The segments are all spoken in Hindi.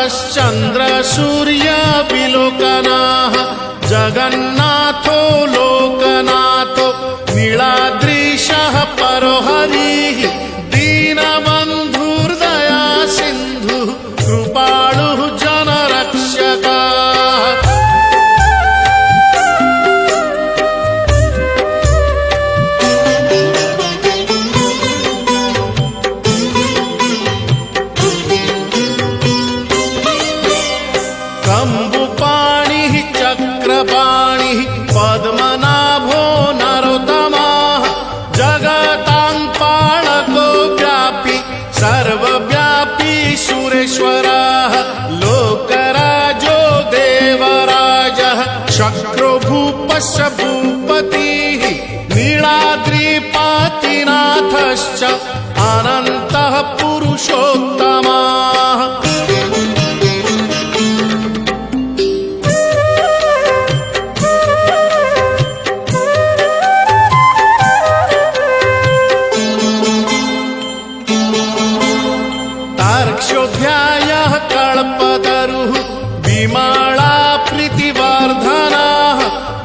चंद्र सूर्य विलोकनाः जगन्नाथो लोकनाथो नीलाद्रीशः परो हरिः दीनबन्धुर्दया सिन्धुः कृपालुः जनरक्षकः। कंबुपाणिः चक्रपाणिः पद्मनाभो नरोत्तमः जगतां पालको व्यापी सर्वव्यापी सुरेश्वरः लोकराजो देवराजः शक्रो भूपस्य भूपतिः नीलाद्रिपतिनाथश्च अनन्तः पुरुषोत्तमः। तार्क्ष्योऽध्यायः कल्पतरुः विमला प्रीतिवर्धनः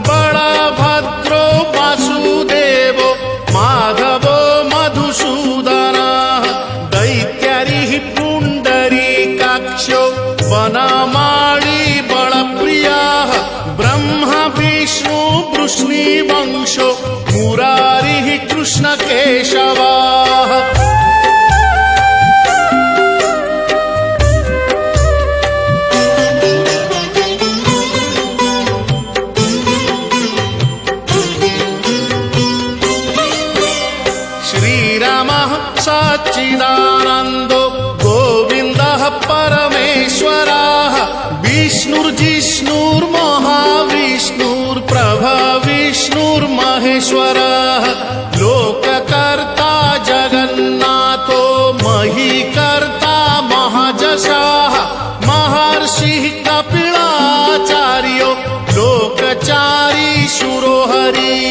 बलभद्रो वासुदेवो माधवो मधुसूदनः दैत्यारिः पुण्डरीकाक्षो वनमाली बलप्रियः ब्रह्मा विष्णु वृष्णिवंशो मुरारिः कृष्णकेशवः। श्रीरामः सच्चिदानन्दो गोविन्दः परमेश्वरः विष्णुर्जिष्णुर्महाविष्णुर्प्रभविष्णुर्महेश्वरः लोककर्ता जगन्नाथो महीकर्ता महाजशः महर्षिः कपिलाचार्यो लोकचारी सुरोहरिः।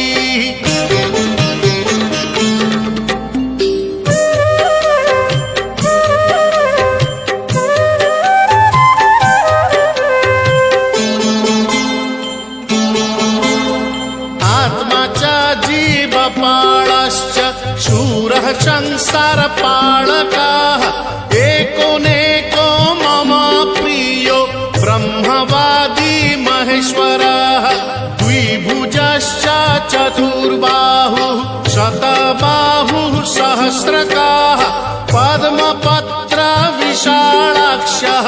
जीवपालश्च शूरः संसारपालकः एकोनेको मम प्रियो ब्रह्मवादी महेश्वरः द्विभुजश्च चतुर्बाहुः शतबाहुः सहस्रकः पद्मपत्र विशालाक्षः